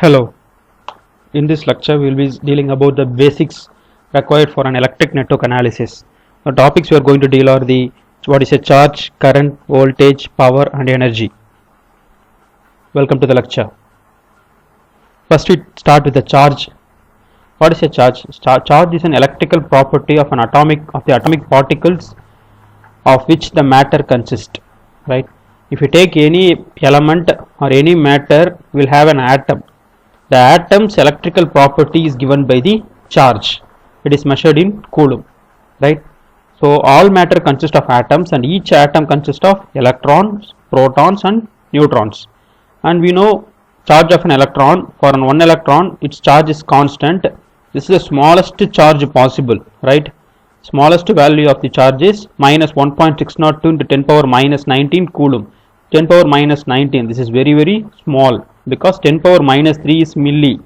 Hello. In this lecture, we will be dealing about the basics required for an electric network analysis. The topics we are going to deal are the what is a charge, current, voltage, power, and energy. Welcome to the lecture. First, we start with the charge. What is a charge? Charge is an electrical property of the atomic particles of which the matter consists. Right? If you take any element or any matter, will have an atom. The atom's electrical property is given by the charge. It is measured in coulomb, right? So all matter consists of atoms, and each atom consists of electrons, protons, and neutrons. And we know charge of an electron, for one electron its charge is constant. This is the smallest charge possible, right? Smallest value of the charge is minus 1.602 into 10 power minus 19 coulomb. 10 power minus 19, this is very small, because 10 power minus 3 is milli,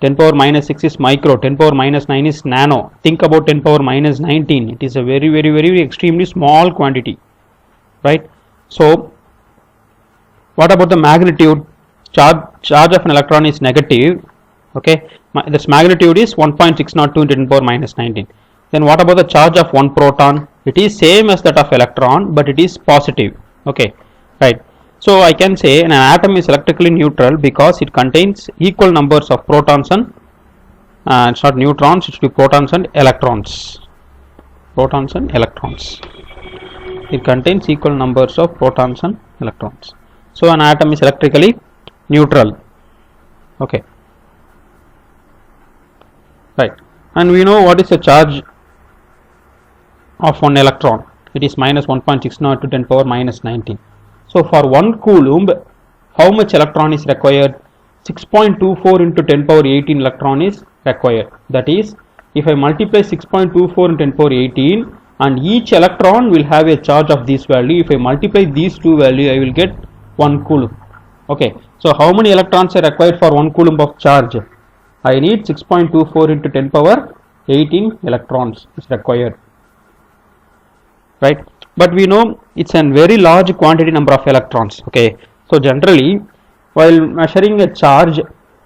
10 power minus 6 is micro, 10 power minus 9 is nano. Think about 10 power minus 19, it is a very extremely small quantity, right? So what about the magnitude? Charge of an electron is negative, okay, this magnitude is 1.602 into 10 power minus 19. Then what about the charge of one proton? It is same as that of electron, but it is positive, okay, right? So I can say an atom is electrically neutral because it contains equal numbers of protons and it's not neutrons, it should be protons and electrons. Protons and electrons. It contains equal numbers of protons and electrons. So an atom is electrically neutral. Okay. Right. And we know what is the charge of one electron. It is minus 1.602 to 10 power minus 19. So for 1 coulomb, how much electron is required? 6.24 into 10 power 18 electron is required. That is, if I multiply 6.24 into 10 power 18, and each electron will have a charge of this value. If I multiply these two values, I will get 1 coulomb. Okay. So how many electrons are required for 1 coulomb of charge? I need 6.24 into 10 power 18 electrons is required. Right? But we know it's a very large quantity number of electrons. Okay, so generally while measuring a charge,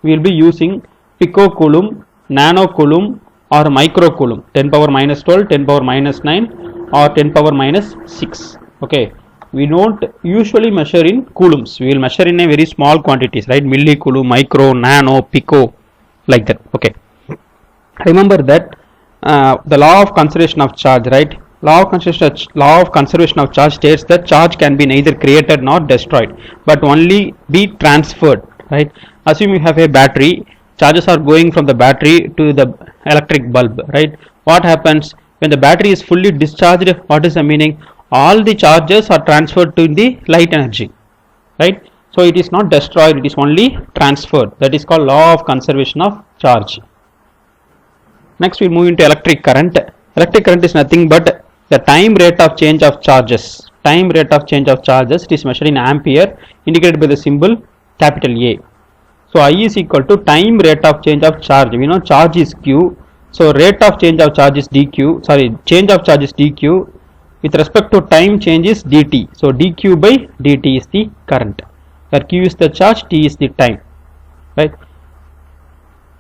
we will be using picocoulomb, nanocoulomb, or microcoulomb. 10 power minus 12, 10 power minus 9, or 10 power minus 6. Okay, we don't usually measure in coulombs. We will measure in a very small quantities, right? Millicoulomb, micro, nano, pico, like that. Okay, remember that the law of conservation of charge, right? Law of conservation of charge states that charge can be neither created nor destroyed, but only be transferred, right? Assume you have a battery, charges are going from the battery to the electric bulb, right? What happens when the battery is fully discharged? What is the meaning? All the charges are transferred to the light energy, right? So it is not destroyed, it is only transferred. That is called law of conservation of charge. Next we move into electric current. Electric current is nothing but the time rate of change of charges. Time rate of change of charges, it is measured in ampere, indicated by the symbol capital A. So I is equal to time rate of change of charge. We know charge is Q. So rate of change of charge is dQ. Sorry, change of charge is dQ. With respect to time change is dt. So dQ by dt is the current. Where Q is the charge, T is the time. Right?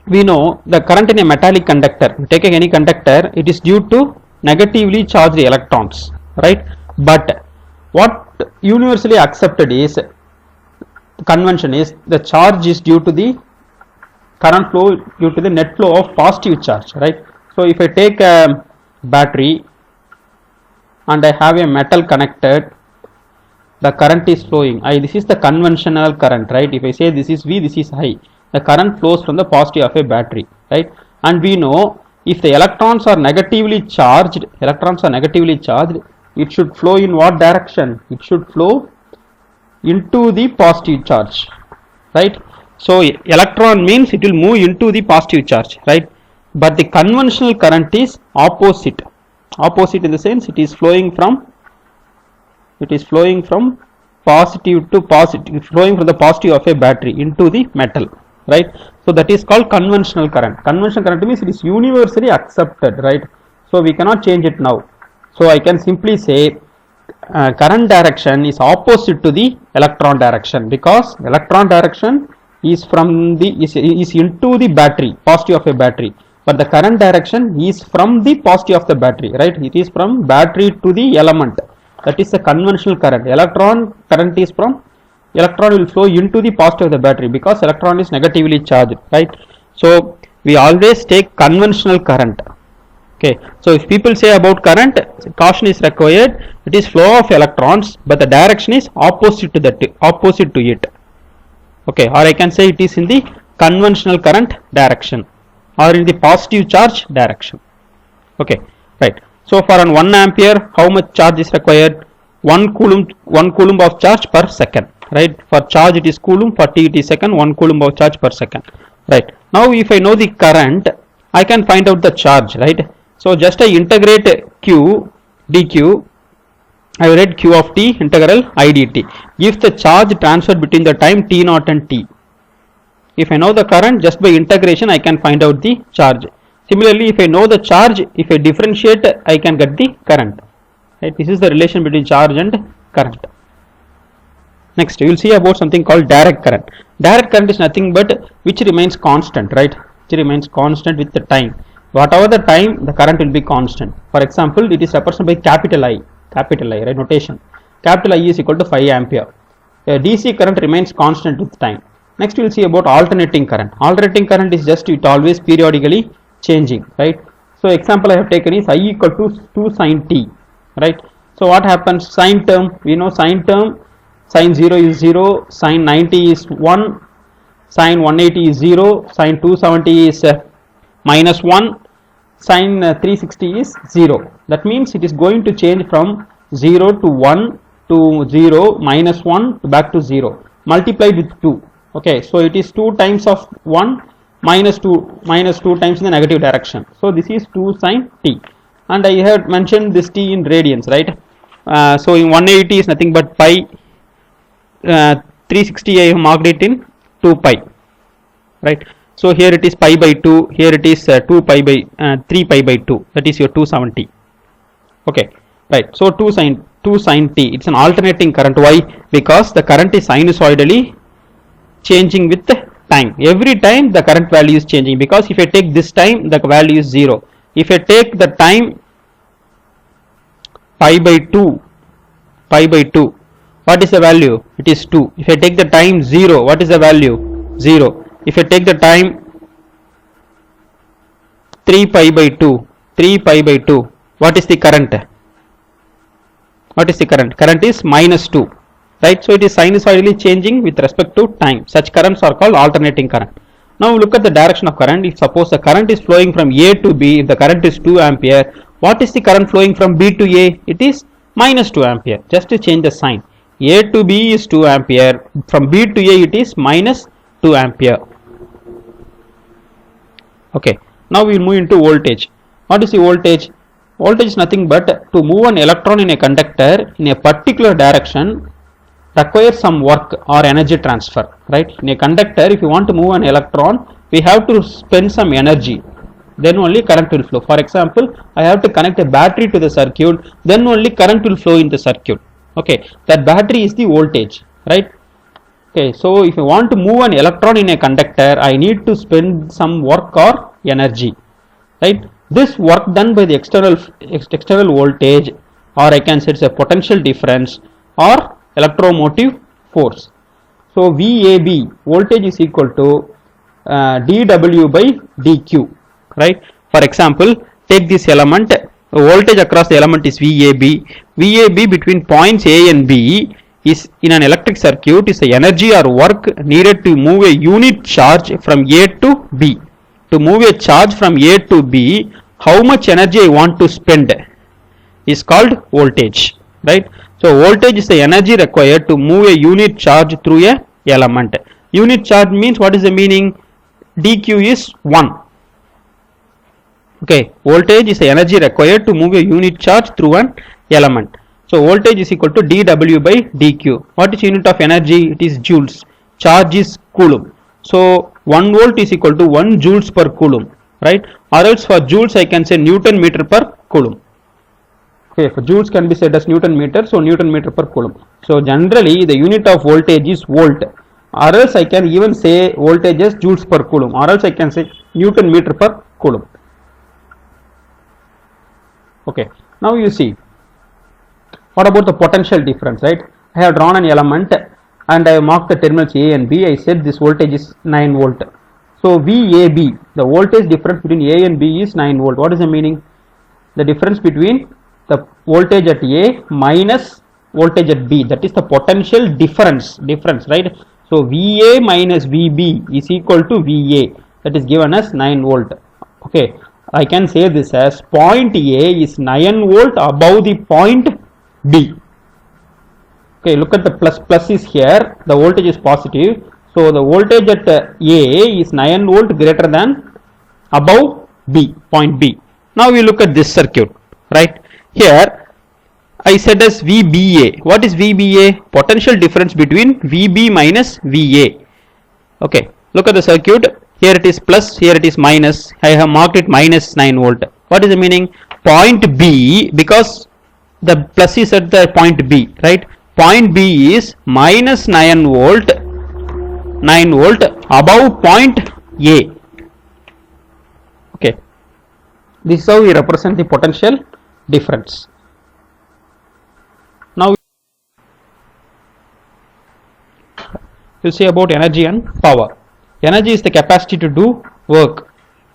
We know the current in a metallic conductor. Take any conductor, it is due to negatively charged electrons, right? But what universally accepted is convention is the charge is due to the current flow due to the net flow of positive charge, right? So if I take a battery and I have a metal connected, the current is flowing. This is the conventional current, right? If I say this is V, this is I, the current flows from the positive of a battery, right? And we know if the electrons are negatively charged, it should flow in what direction? It should flow into the positive charge, right? So electron means it will move into the positive charge, right? But the conventional current is opposite. Opposite in the sense it is flowing from positive to positive, flowing from the positive of a battery into the metal, right? So that is called conventional current. Conventional current means it is universally accepted, right? So we cannot change it now. So I can simply say current direction is opposite to the electron direction, because electron direction is from the is into the battery, positive of a battery, but the current direction is from the positive of the battery, right? It is from battery to the element. That is the conventional current. Electron current is from, electron will flow into the positive of the battery because electron is negatively charged, right? So we always take conventional current. Okay, so if people say about current, caution is required. It is flow of electrons, but the direction is opposite to it. Okay, or I can say it is in the conventional current direction or in the positive charge direction. Okay, right. So for an 1 ampere, how much charge is required? 1 coulomb of charge per second, right? For charge it is coulomb, for t it is second, 1 coulomb of charge per second, right? Now if I know the current, I can find out the charge, right? So just I integrate q dq, I will write q of t integral I dt. If the charge transferred between the time t naught and t. If I know the current, just by integration I can find out the charge. Similarly, if I know the charge, if I differentiate, I can get the current. Right? This is the relation between charge and current. Next, we will see about something called direct current. Direct current is nothing but which remains constant, right? Which remains constant with the time. Whatever the time, the current will be constant. For example, it is represented by capital I, right? Notation. Capital I is equal to 5 ampere. A DC current remains constant with time. Next, we will see about alternating current. Alternating current is just it always periodically changing, right? So example I have taken is I equal to 2 sin t, right? So what happens? Sine term, we know sine term, sine 0 is 0, sine 90 is 1, sine 180 is 0, sine 270 is minus 1, sine 360 is 0. That means it is going to change from 0 to 1 to 0, minus 1 to back to 0, multiplied with 2. Okay, so it is 2 times of 1 minus 2 times in the negative direction. So this is 2 sin t, and I had mentioned this t in radians, right? So in 180 is nothing but pi, 360 I have marked it in 2 pi, right? So here it is pi by 2, here it is 2 pi by 3 pi by 2, that is your 270. Okay, right? So 2 sin t, it's an alternating current. Why? Because the current is sinusoidally changing with time. Every time the current value is changing, because if I take this time, the value is 0. If I take the time pi by 2, what is the value? It is 2. If I take the time 0, what is the value? 0. If I take the time 3 pi by 2, what is the current? What is the current? Current is minus 2. Right, so it is sinusoidally changing with respect to time. Such currents are called alternating current. Now look at the direction of current. If suppose the current is flowing from A to B, if the current is 2 ampere, what is the current flowing from B to A? It is minus 2 ampere. Just to change the sign. A to B is 2 ampere. From B to A it is minus 2 ampere. Okay, now we will move into voltage. What is the voltage? Voltage is nothing but to move an electron in a conductor in a particular direction requires some work or energy transfer, right? In a conductor, if you want to move an electron, we have to spend some energy, then only current will flow. For example, I have to connect a battery to the circuit, then only current will flow in the circuit. Okay, that battery is the voltage, right? Okay, so if you want to move an electron in a conductor, I need to spend some work or energy, right? This work done by the external voltage, or I can say it's a potential difference, or electromotive force. So VAB, voltage is equal to dW by dQ, right? For example, take this element, the voltage across the element is VAB. VAB between points A and B is in an electric circuit is the energy or work needed to move a unit charge from A to B. To move a charge from A to B, how much energy I want to spend is called voltage, right? So voltage is the energy required to move a unit charge through a element. Unit charge means, what is the meaning? dq is 1. Okay, voltage is the energy required to move a unit charge through an element. So voltage is equal to dW by dq. What is unit of energy? It is joules. Charge is coulomb. So 1 volt is equal to 1 joules per coulomb, right? Or else for joules I can say Newton meter per coulomb. Okay, for joules can be said as Newton meter, so Newton meter per coulomb. So generally the unit of voltage is volt. or else I can even say voltage as joules per coulomb, or else I can say Newton meter per coulomb. Okay, now you see, what about the potential difference, right? I have drawn an element and I have marked the terminals A and B. I said this voltage is 9 volt. So VAB, the voltage difference between A and B is 9 volt. What is the meaning? The difference between the voltage at A minus voltage at B, that is the potential difference, right? So VA minus VB is equal to VA, that is given as 9 volt. Okay, I can say this as point A is 9 volt above the point B. Okay, look at the plus is here, the voltage is positive. So the voltage at A is 9 volt greater than above B, point B. Now we look at this circuit, right? Here I said as VBA. What is VBA? Potential difference between VB minus VA. Okay, look at the circuit. Here it is plus, here it is minus. I have marked it minus 9 volt. What is the meaning? Point B, because the plus is at the point B, right? Point B is minus 9 volt above point A. Okay, this is how we represent the potential difference. Now we'll see about energy and power. Energy is the capacity to do work.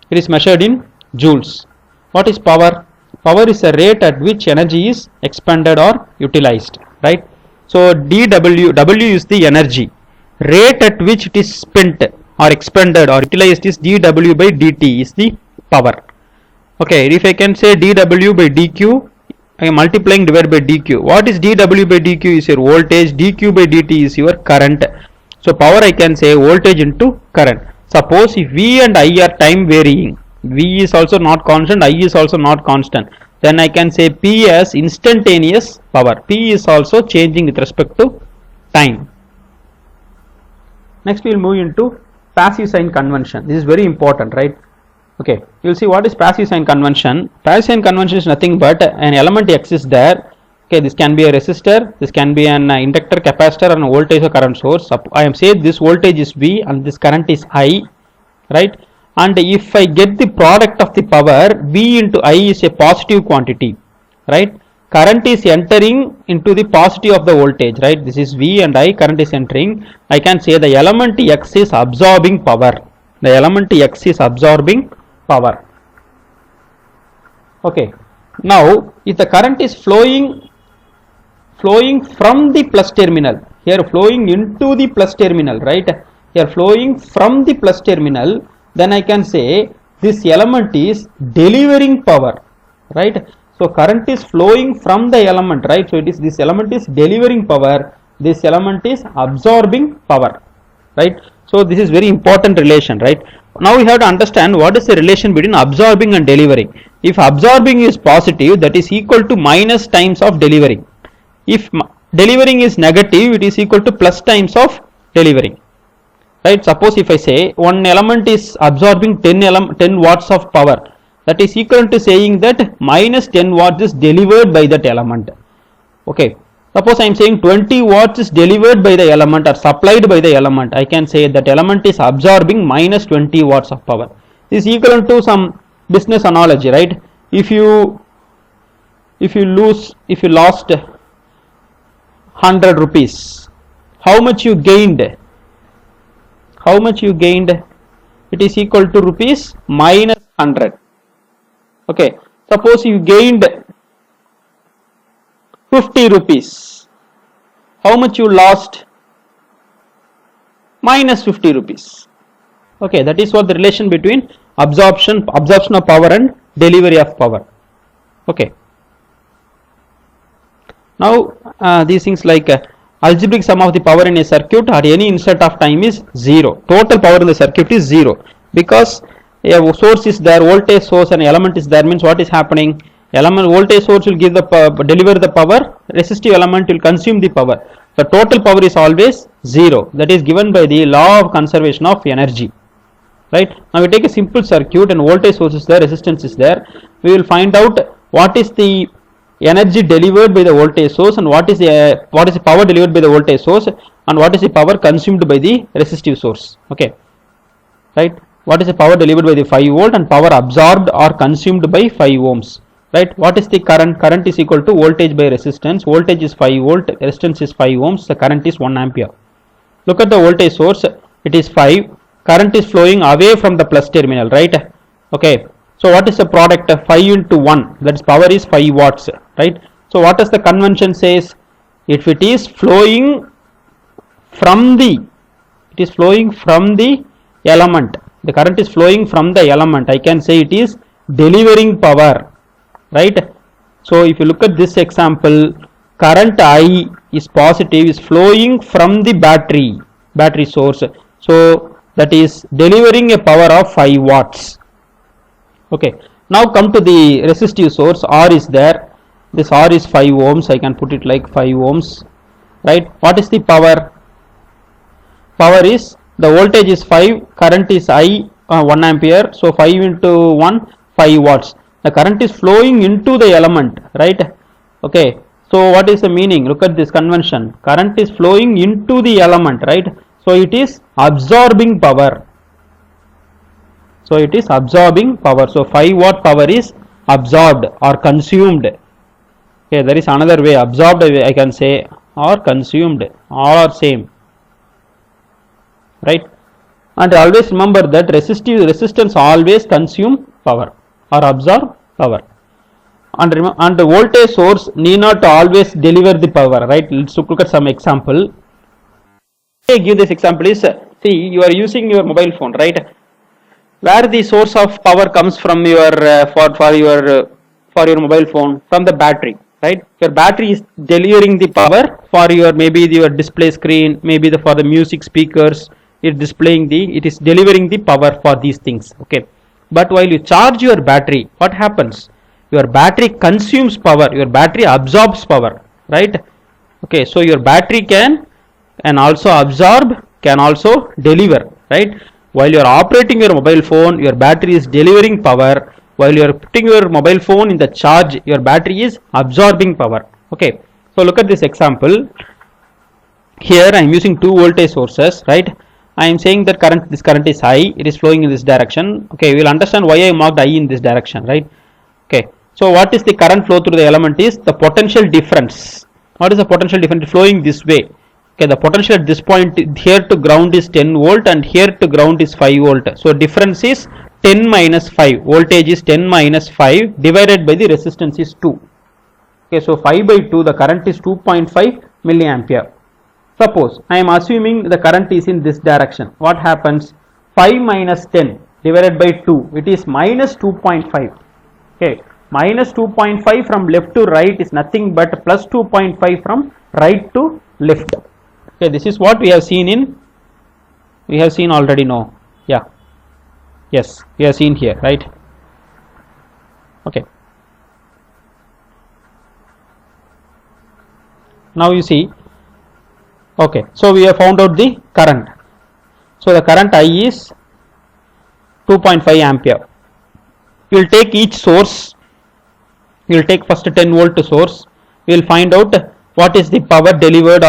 It is measured in joules. What is power? Power is the rate at which energy is expended or utilized, right? So dW, W is the energy. Rate at which it is spent or expended or utilized is dW by dt is the power. Okay, if I can say dW by dq, I am multiplying divided by dq. What is dW by dq? Is your voltage, dq by dt is your current. So power I can say voltage into current. Suppose if V and I are time varying, V is also not constant, I is also not constant, then I can say P as instantaneous power. P is also changing with respect to time. Next we will move into passive sign convention. This is very important, right? Okay, you will see what is passive sign convention. Passive sign convention is nothing but an element X is there. Okay, this can be a resistor, this can be an inductor, capacitor, and a voltage or current source. I am saying this voltage is V and this current is I, right? And if I get the product of the power, V into I is a positive quantity, right? Current is entering into the positive of the voltage, right? This is V and I, current is entering. I can say the element X is absorbing power. The element X is absorbing power. Okay, now if the current is flowing from the plus terminal, here flowing into the plus terminal, right? Here flowing from the plus terminal, then I can say this element is delivering power, right? So current is flowing from the element, right? So it is, this element is delivering power, this element is absorbing power, right? So this is very important relation, right? Now we have to understand what is the relation between absorbing and delivering. If absorbing is positive, that is equal to minus times of delivering. If delivering is negative, it is equal to plus times of delivering, right? Suppose if I say one element is absorbing 10 watts of power, that is equal to saying that minus 10 watts is delivered by that element. Okay, suppose I am saying 20 watts is delivered by the element or supplied by the element, I can say that element is absorbing minus 20 watts of power. This is equivalent to some business analogy, right? If you lost 100 rupees, how much you gained? It is equal to rupees minus 100. Okay, suppose you gained 50 rupees, how much you lost? Minus 50 rupees. Okay, that is what the relation between absorption of power and delivery of power. Okay, now these things like algebraic sum of the power in a circuit at any instant of time is 0. Total power in the circuit is 0 because a source is there, voltage source, and element is there, means what is happening? Voltage source will give the deliver the power, resistive element will consume the power. The total power is always 0. That is given by the law of conservation of energy, right? Now we take a simple circuit and voltage source is there, resistance is there. We will find out what is the energy delivered by the voltage source and what is the power delivered by the voltage source and what is the power consumed by the resistive source. Okay, right? What is the power delivered by the 5 volt and power absorbed or consumed by 5 ohms, right? What is the current? Current is equal to voltage by resistance. Voltage is 5 volt, resistance is 5 ohms, the current is 1 ampere. Look at the voltage source, it is 5, current is flowing away from the plus terminal, right? Okay, so what is the product? 5 into 1, that is power is 5 watts, right? So what does the convention says? If it is flowing from the element, the current is flowing from the element, I can say it is delivering power, right? So if you look at this example, current I is positive, is flowing from the battery source, so that is delivering a power of 5 watts. Okay, now come to the resistive source. R is there, this R is 5 ohms, I can put it like 5 ohms, right? What is the power? Power is, the voltage is 5, current is I, 1 ampere, so 5 into 1, 5 watts. The current is flowing into the element, right? Okay, so what is the meaning? Look at this convention, current is flowing into the element, right? So it is absorbing power. So it is absorbing power. So 5 watt power is absorbed or consumed. Okay, there is another way, absorbed I can say, or consumed, all are same, right? And always remember that resistance always consume power or absorb power. And the voltage source need not always deliver the power, right? Let's look at some example. I give this example is, see, you are using your mobile phone, right? Where the source of power comes from your for your mobile phone, from the battery, right? Your battery is delivering the power for your, maybe your display screen, maybe for the music speakers, it is delivering the power for these things. Okay, but while you charge your battery, what happens? Your battery consumes power, your battery absorbs power, right? Okay, so your battery can also absorb, can also deliver, right? While you are operating your mobile phone, your battery is delivering power. While you are putting your mobile phone in the charge, your battery is absorbing power. Okay, so look at this example. Here I am using two voltage sources, right? I am saying that this current is I, it is flowing in this direction. Okay, we will understand why I marked I in this direction, right? Okay, so what is the current flow through the element is the potential difference. What is the potential difference flowing this way? Okay, the potential at this point here to ground is 10 volt and here to ground is 5 volt. So difference is 10 minus 5. Voltage is 10 minus 5 divided by the resistance is 2. Okay, so 5 by 2, the current is 2.5 milliampere. Suppose I am assuming the current is in this direction. What happens? 5 minus 10 divided by 2, it is minus 2.5. Okay, minus 2.5 from left to right is nothing but plus 2.5 from right to left. Okay, this is what we have seen already, no? Yeah, yes, we have seen here, right? Okay, now you see. Okay, so we have found out the current. So the current I is 2.5 ampere. You will take each source, you will take first 10 volt source, we will find out what is the power delivered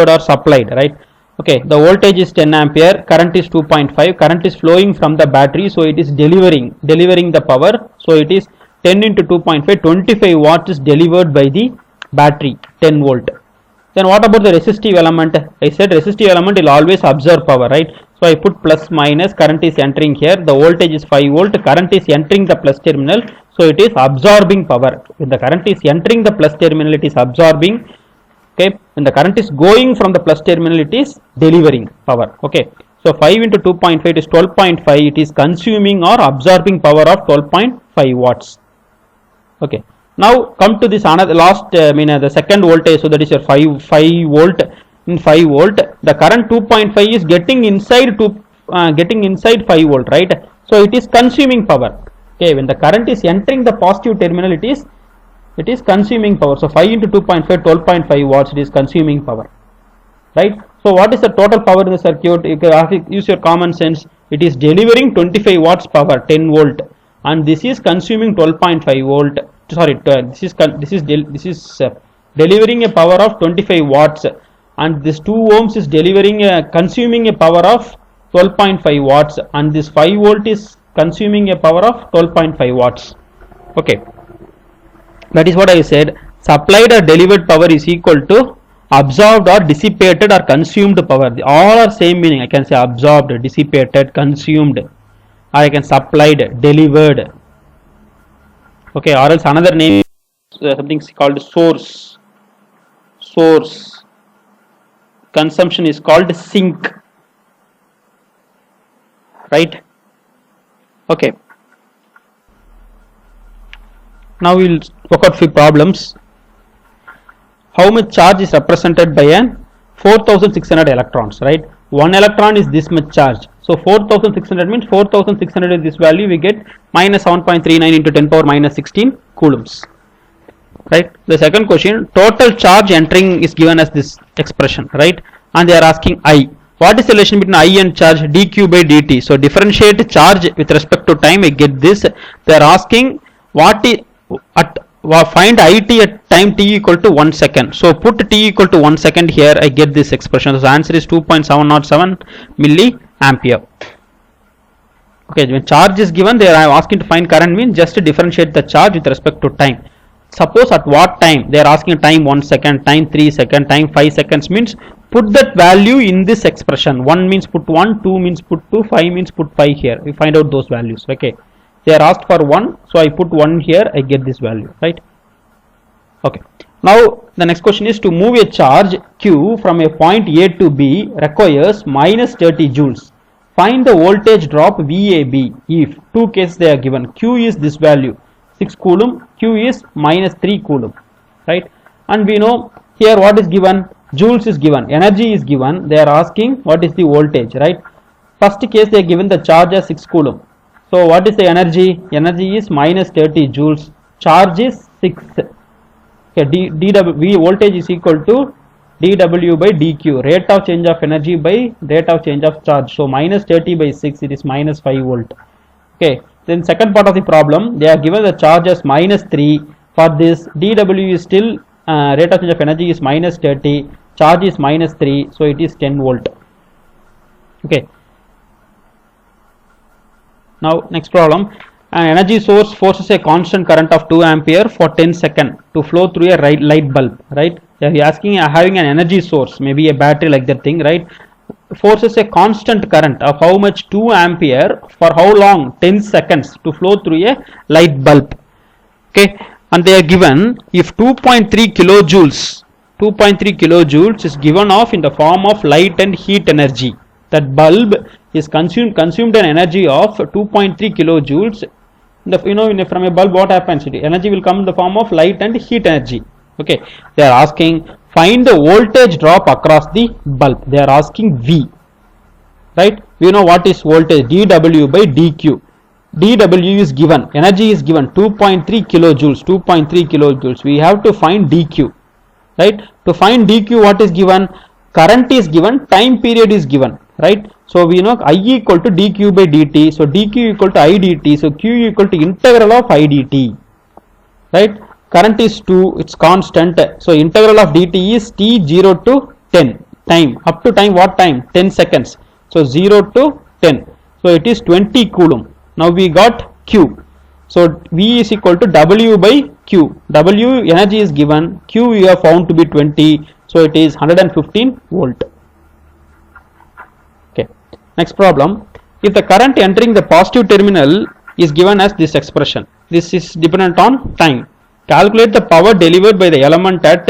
or supplied, right? Okay, the voltage is 10 ampere, current is 2.5, current is flowing from the battery, so it is delivering the power. So it is 10 into 2.5, 25 watts is delivered by the battery, 10 volt. Then what about the resistive element? I said resistive element will always absorb power, right? So I put plus minus, current is entering here, the voltage is 5 volt, current is entering the plus terminal, so it is absorbing power. When the current is entering the plus terminal, it is absorbing. Okay, when the current is going from the plus terminal, it is delivering power. Okay, so 5 into 2.5 it is 12.5, it is consuming or absorbing power of 12.5 watts. Okay, now come to this another last the second voltage, so that is your 5 volt. In 5 volt, the current 2.5 is getting inside 5 volt, right? So it is consuming power. Okay, when the current is entering the positive terminal, it is consuming power. So 5 into 2.5, 12.5 watts, it is consuming power, right? So what is the total power in the circuit? You can use your common sense. It is delivering 25 watts power, 10 volt, and this is consuming 12.5 volt. sorry, this is delivering a power of 25 watts, and this 2 ohms is delivering consuming a power of 12.5 watts, and this 5 volt is consuming a power of 12.5 watts. Okay, that is what I said. Supplied or delivered power is equal to absorbed or dissipated or consumed power. All are same meaning. I can say absorbed, dissipated, consumed, or I can supplied, delivered. Okay, or else another name is something called source. Source. Consumption is called sink. Right? Okay. Now we will work out few problems. How much charge is represented by an 4600 electrons, right? One electron is this much charge. So 4600 means 4600 is this value, we get minus 7.39 into 10 power minus 16 coulombs. Right? The second question, total charge entering is given as this expression, right? And they are asking I. What is the relation between I and charge? dq by dt. So differentiate charge with respect to time, I get this. They are asking what is at find it at time t equal to 1 second. So put t equal to 1 second here, I get this expression. So the answer is 2.707 milliampere. Okay, when charge is given, they are asking to find current, means just to differentiate the charge with respect to time. Suppose at what time? They are asking time 1 second, time 3 second, time 5 seconds, means put that value in this expression. 1 means put 1, 2 means put 2, 5 means put 5 here. We find out those values. Okay. They are asked for 1, so I put 1 here, I get this value, right? Okay. Now the next question is, to move a charge Q from a point A to B requires minus 30 joules. Find the voltage drop VAB if two cases they are given. Q is this value 6 coulomb, Q is minus 3 coulomb, right? And we know here what is given, joules is given, energy is given. They are asking what is the voltage, right? First case they are given the charge as 6 coulomb. So what is the energy? Energy is minus 30 joules. Charge is 6. Okay, V voltage is equal to dW by dQ. Rate of change of energy by rate of change of charge. So minus 30 by 6, it is minus 5 volt. Okay. Then second part of the problem, they are given the charge as minus 3. For this, dW is still rate of change of energy is minus 30. Charge is minus 3. So it is 10 volt. Okay. Now next problem, an energy source forces a constant current of 2 ampere for 10 seconds to flow through a light bulb, right? They are asking having an energy source, maybe a battery like that thing, right? Forces a constant current of how much? 2 ampere for how long? 10 seconds to flow through a light bulb. Okay, and they are given if 2.3 kilojoules is given off in the form of light and heat energy. That bulb is consumed an energy of 2.3 kilojoules. From a bulb what happens? Energy will come in the form of light and heat energy. Okay, they are asking find the voltage drop across the bulb. They are asking V, right? We know what is voltage, dW by dQ. dW is given, energy is given 2.3 kilojoules. We have to find dQ, right? To find dQ, what is given? Current is given, time period is given, right? So we know I equal to dQ by dt. So dQ equal to I dt. So Q equal to integral of I dt, right? Current is 2, it's constant. So integral of dt is t 0 to 10. Time, up to time, what time? 10 seconds. So 0 to 10. So it is 20 coulomb. Now we got Q. So V is equal to W by Q. W energy is given. Q we have found to be 20. So it is 115 volt. Okay. Next problem. If the current entering the positive terminal is given as this expression. This is dependent on time. Calculate the power delivered by the element at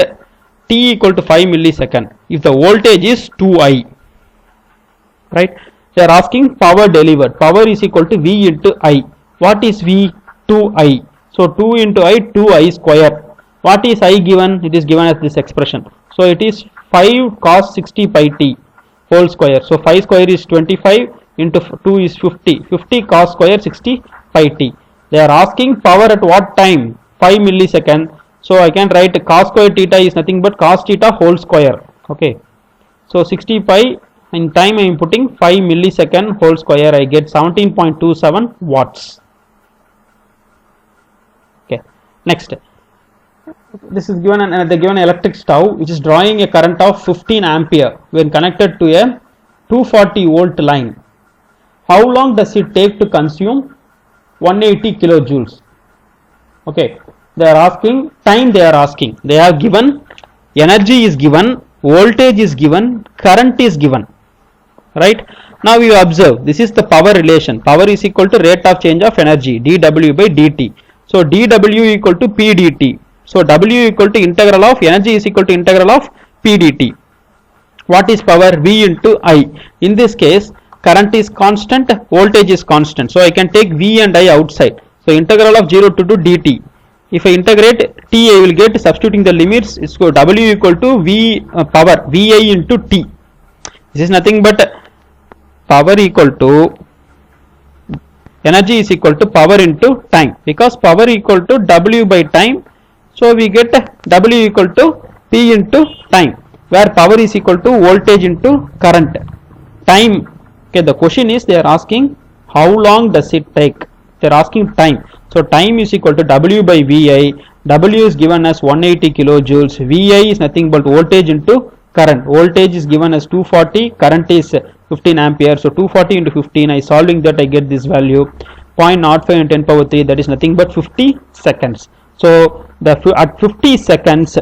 t equal to 5 millisecond. If the voltage is 2I. Right. They are asking power delivered. Power is equal to V into I. What is V? 2I. So 2 into I, 2I square. What is I given? It is given as this expression. So it is 5 cos 60 pi t whole square. So 5 square is 25 into 2 is 50. 50 cos square 60 pi t. They are asking power at what time? 5 millisecond. So I can write cos square theta is nothing but cos theta whole square. Okay. So 60 pi. In time I am putting 5 millisecond whole square, I get 17.27 watts. Okay. Next, this is given they given an electric stove which is drawing a current of 15 ampere when connected to a 240 volt line. How long does it take to consume 180 kilojoules? Okay, they are asking time. They are asking. They are given energy is given, voltage is given, current is given. Right? Now you observe, this is the power relation. Power is equal to rate of change of energy, dW by dt. So dW equal to p dt. So W equal to integral of energy is equal to integral of p dt. What is power? V into I. In this case, current is constant, voltage is constant. So I can take V and I outside. So integral of 0 to 2 dt. If I integrate t, I will get, substituting the limits, it's W equal to V power Vi into t. This is nothing but power equal to energy is equal to power into time, because power equal to W by time. So we get W equal to P into time, where power is equal to voltage into current. Time. Okay, the question is they are asking how long does it take. They are asking time. So time is equal to W by Vi. W is given as 180 kilojoules. Vi is nothing but voltage into current. Voltage is given as 240. Current is 15 ampere. So 240 into 15. I solving that, I get this value 0.05 into 10 power 3. That is nothing but 50 seconds. So at 50 seconds,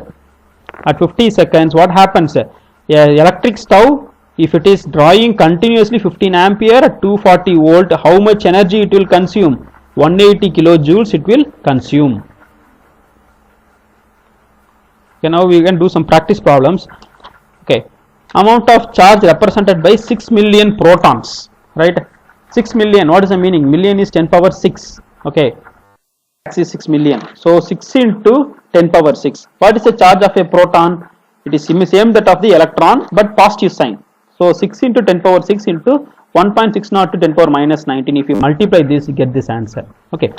what happens? A electric stove, if it is drawing continuously 15 ampere at 240 volt, how much energy it will consume? 180 kilojoules it will consume. Okay, now we can do some practice problems. Okay, amount of charge represented by 6 million protons, right? 6 million, what is the meaning? Million is 10 power 6. Okay, is 6 million. So 6 into 10 power 6. What is the charge of a proton? It is same that of the electron but positive sign. So 6 into 10 power 6 into 1.60 to 10 power minus 19. If you multiply this, you get this answer. Okay.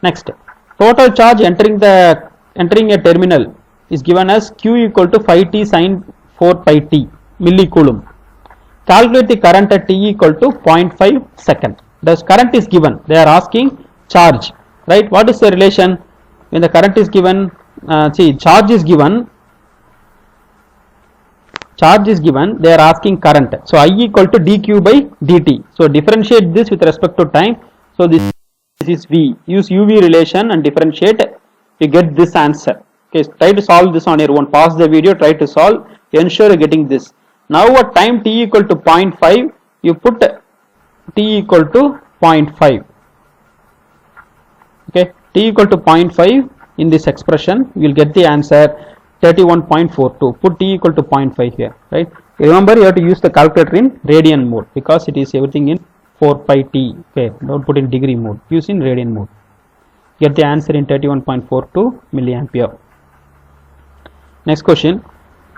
Next, total charge entering a terminal is given as Q equal to 5t sin 4 pi t millicoulomb. Calculate the current at t equal to 0.5 second. The current is given. They are asking charge. Right? What is the relation? When the current is given, charge is given. Charge is given, they are asking current. So I equal to dq by dt. So differentiate this with respect to time. So this is V. Use UV relation and differentiate. You get this answer. Okay, try to solve this on your own. Pause the video, try to solve. Ensure you are getting this. Now at time t equal to 0.5, you put t equal to 0.5. Okay, t equal to 0.5 in this expression, you will get the answer 31.42. Put t equal to 0.5 here, right? Remember, you have to use the calculator in radian mode because it is everything in 4 pi t. Okay, don't put in degree mode. Use in radian mode. Get the answer in 31.42 milliampere. Next question.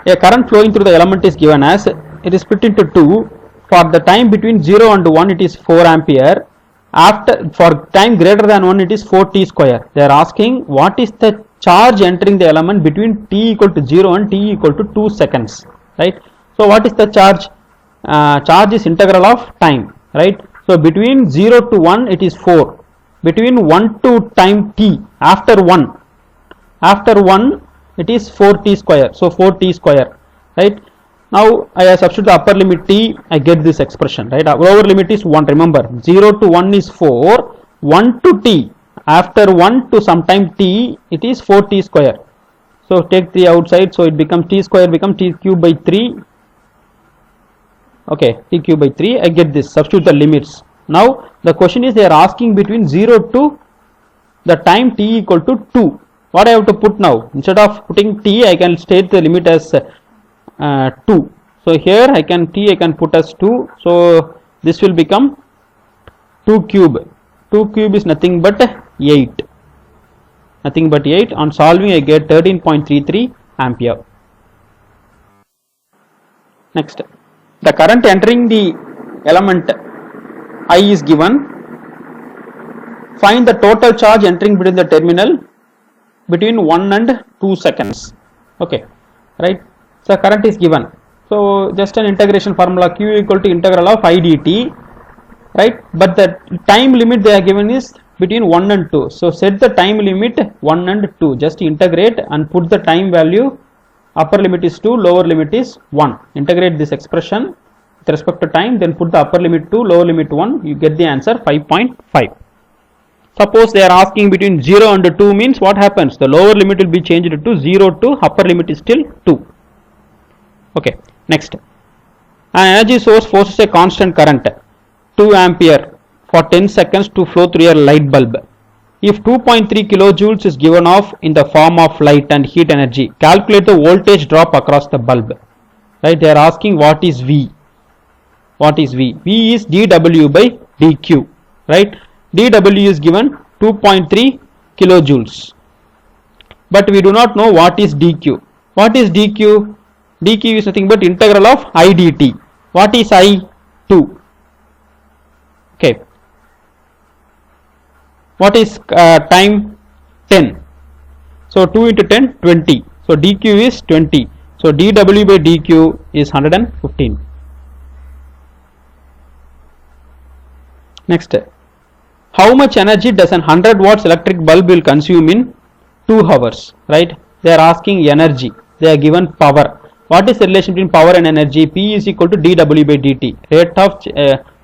A current flowing through the element is given as, it is split into 2. For the time between 0 and 1, it is 4 ampere. After, for time greater than 1, it is 4t square. They are asking what is the charge entering the element between t equal to 0 and t equal to 2 seconds, right? So what is the charge? Charge is integral of time, right? So between 0 to 1 it is 4. Between 1 to time t, after 1 it is 4t square. So 4t square, right? Now I substitute the upper limit t, I get this expression, right? Lower limit is 1. Remember, 0 to 1 is 4, 1 to t. After 1 to sometime t, it is 4t square. So take 3 outside, so it becomes t square become t cube by 3. Okay, t cube by 3. I get this. Substitute the limits. Now the question is they are asking between 0 to the time t equal to 2. What I have to put now? Instead of putting t, I can state the limit as 2. So here I can put as 2. So this will become 2 cube. 2 cube is nothing but 8. Nothing but 8. On solving I get 13.33 ampere. Next, the current entering the element I is given. Find the total charge entering between the terminal between 1 and 2 seconds. Okay, right? So current is given. So just an integration formula, Q equal to integral of I dt. Right, but the time limit they are given is between 1 and 2. So set the time limit 1 and 2. Just integrate and put the time value. Upper limit is 2, lower limit is 1. Integrate this expression with respect to time, then put the upper limit 2, lower limit 1. You get the answer 5.5. Suppose they are asking between 0 and 2 means what happens? The lower limit will be changed to 0 to upper limit is still 2. Okay, next. An energy source forces a constant current 2 ampere for 10 seconds to flow through a light bulb. If 2.3 kilojoules is given off in the form of light and heat energy, calculate the voltage drop across the bulb. Right? They are asking what is V. What is V? V is dW by dQ. Right? dW is given 2.3 kilojoules. But we do not know what is dQ. What is dQ? dQ is nothing but integral of I dt. What is I? 2. Okay. What is time? 10. So 2 into 10, 20. So dq is 20. So dW by dq is 115. Next. How much energy does an 100 watts electric bulb will consume in 2 hours? Right? They are asking energy. They are given power. What is the relation between power and energy? P is equal to dW by dt.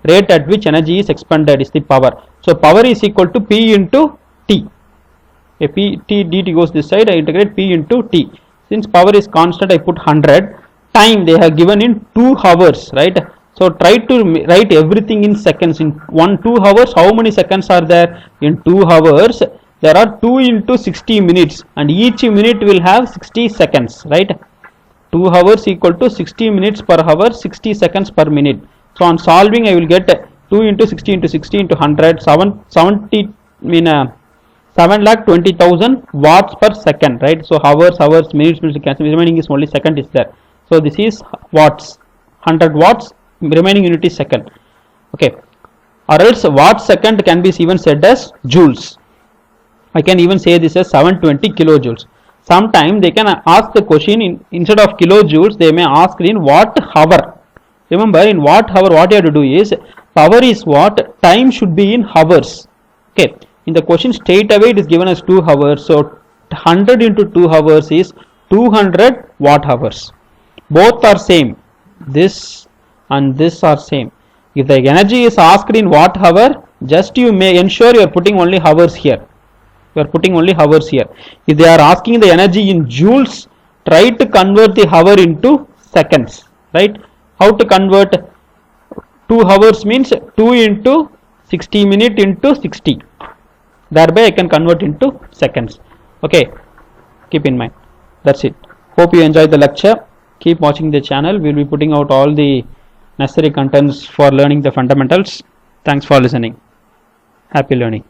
Rate at which energy is expended is the power. So power is equal to P into T. P T dt goes this side. I integrate P into T. Since power is constant, I put 100. Time they have given in 2 hours, right? So try to write everything in seconds. In 2 hours, how many seconds are there? In 2 hours, there are 2 into 60 minutes, and each minute will have 60 seconds, right? 2 hours equal to 60 minutes per hour, 60 seconds per minute. So on solving, I will get 2 into 60 into 60 into 100, 7,20,000 watts per second, right? So hours, minutes, remaining is only second is there. So this is watts, 100 watts, remaining unit is second. Okay, or else watt second can be even said as joules. I can even say this as 720 kilojoules. Sometimes they can ask the question instead of kilojoules, they may ask in watt hour. Remember, in watt hour, what you have to do is power is watt, time should be in hours. Okay, in the question straight away it is given as 2 hours. So 100 into 2 hours is 200 watt hours. Both are same. This and this are same. If the energy is asked in watt hour, just you may ensure you are putting only hours here. You are putting only hours here. If they are asking the energy in joules, try to convert the hour into seconds, right? How to convert? 2 hours means 2 into 60 minute into 60. Thereby I can convert into seconds. Okay, keep in mind. That's it. Hope you enjoyed the lecture. Keep watching the channel. We will be putting out all the necessary contents for learning the fundamentals. Thanks for listening. Happy learning.